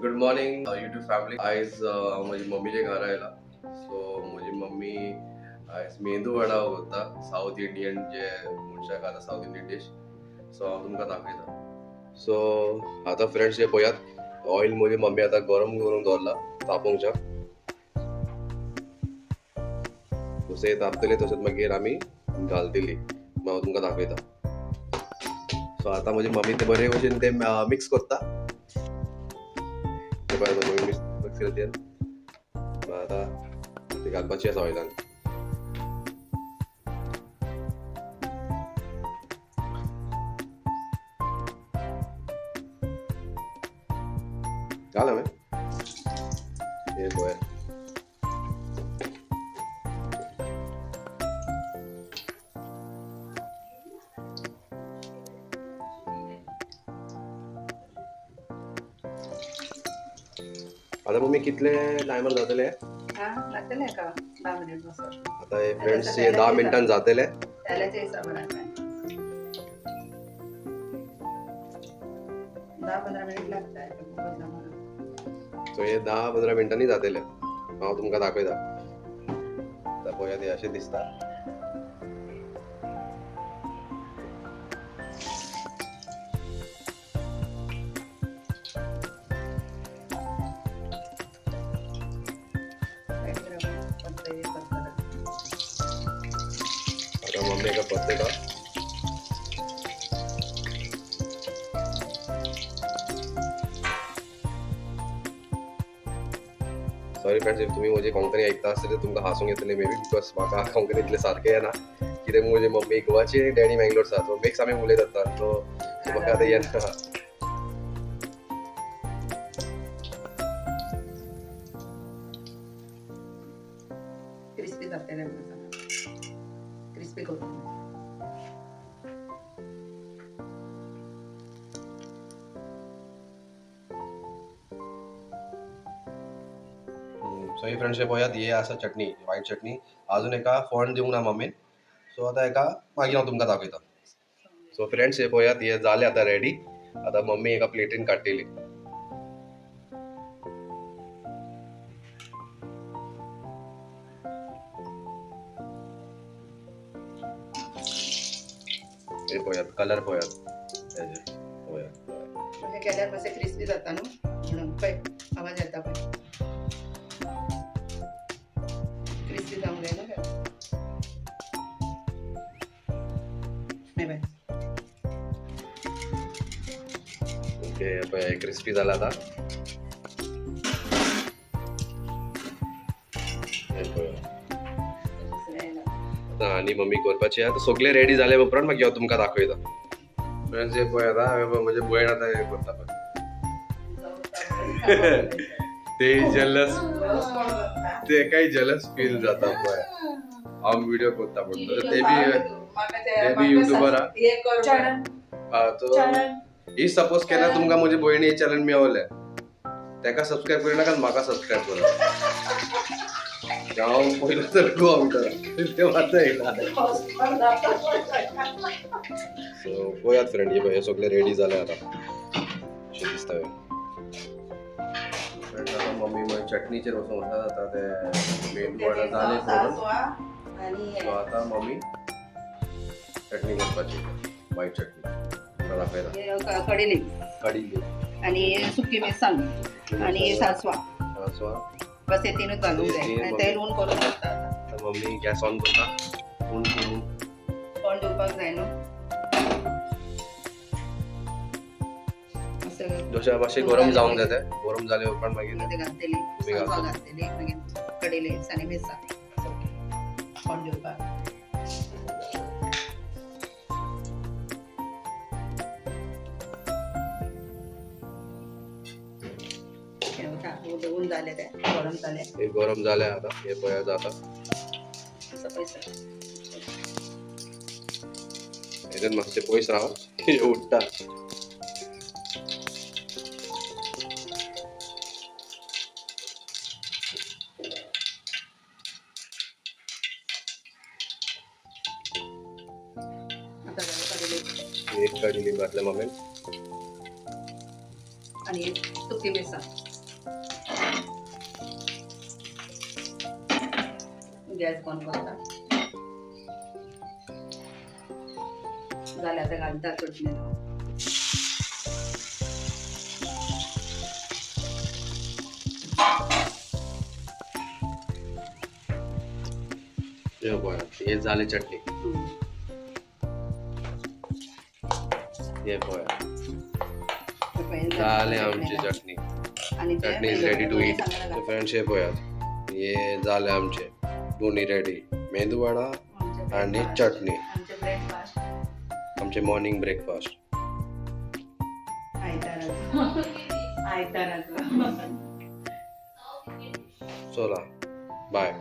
Good morning YouTube family. आयज माझी मम्मीचे घर आयला. सो माझी मम्मी आयज मेंदू वडा करता, साऊथ इंडियन जे मनशाक खाता साऊथ इंडियन डिश. सो हांव तुमकां दाखयता. सो आतां फ्रेंड्स हे पळयात, ऑयल म्हजी मम्मी आतां गरम करून दवरला तापोवच्या. जशें तापतले तशेंच मागीर आमी घालतली. हांव तुमकां दाखयता. सो आतां म्हजी मम्मी ते बरे भशेन ते मिक्स करता. मिक्स करते आता ते घालपाची आसा ऑयलान. घाल हांवें हे पळय. आता मम्मी कितले टायमार जातले? लागतले का 10 मिनिट बसून. आता हे फ्रेंड्स हे 10 मिनिटांन जातले. त्याल्याच्या हिशोबाने 10-15 मिनिट लागतात. सो हे 10-15 मिनिटांनी जातले. हांव तुमकां दाखयता. आता पळयात हे अशें दिसता. आता मम्मी एका पत्ते का सॉरी फ्रेंड्स, इफ तुम्ही म्हजे कोंकणी ऐकता आसतले तर तुमकां हांसूंक येतलें मे बी, बिकॉज म्हाका कोंकणीतले सारकें येना. कित्याक म्हजी मम्मी गोवाची आनी डॅडी मँगलोरचा, सो मिक्स आमी उलयतात. सो म्हाका आतां येना. क्रिस्पी करते क्रिस्पी करून. सो ही फ्रेंड्स हे पळयात, ही आसा चटणी, व्हायट चटणी. अजून एका फोंड दिवंक ना मम्मीन. सो आतां एका मागीर हांव तुमकां दाखयता. सो फ्रेंड्स हे पळयात, हे जाले आतां रेडी. आतां मम्मी एका प्लेटीन काडटली. हे पळयात, कलर पळयात हेजे पळयात. म्हणजे केल्यार मातशें क्रिस्पी जाता न्हू, म्हणून पळय आवाज येता पळय. क्रिस्पी जावंक जाय न्हू ते. बाय ओके पळय क्रिस्पी जाला आतां. हे पळयात. आनी मम्मी करपाची आतां सगळे रेडी जाले उपरांत मागीर हांव तुमकां दाखयता. फ्रेंड्स हे पळयात, हांवें म्हजे भयण आतां हे करता पळय. ते जेलस, तेकाय जेलस फील जाता पळय. हांव व्हिडिओ करता म्हणून. ते बी युट्यूबर हा. तो ही सपोज केल्यार तुमकां म्हजे भयणी हे चॅनल मेळवले. तेका सबस्क्राईब करूं नाका, म्हाका सबस्क्राईब करा. हांव पयलो तर गोवा भितर तेव्हा येयला. सो पळयात फ्रेंड, हे सगळे रेडी जाले आतां. अशें दिसता. फ्रेंड्स आतां मम्मी मागीर चटणीचेर वचूंक वता. आतां ते मेंदू वडा जाले करून. सो आतां मम्मी चटणी करपाची, व्हायट चटणी. तुमकां दाखयता. कडी लिव्ह आणि सुकी मिरसांग आणि सासवा बस हे तीनच घालूंक जाय. तेल ऊन करून करता. आतां मम्मी गॅस ऑन करता. ऊन करून कोण दिवपाक जाय न्हू. जशें मातशें गरम जावंक जाय. ते गरम जाले उपरांत मागीर घालतली, सासवा घालतली, मागीर कडी लिव्ह आनी मिरसांग कोण दिवपाक. ऊन जाले, ते गरम जाले. हे गरम जाले आतां. हे पळयात आतां. हेच्यान मातशें पयस राव, हे उडटा. एक कडी लिंब घातले मम्मीन. आणि सुकी बेसन. गॅस बंद करता. झालं आता घालता चटणी. हे झाले चटणी. हे पोया झाले आमची चटणी. Chutney is ready to eat. Friends हे पोया हे झाले आमचे दोन्ही रेडी. मेंदू वडा आणि चटणी. आमचे मॉर्निंग ब्रेकफास्ट. चला बाय.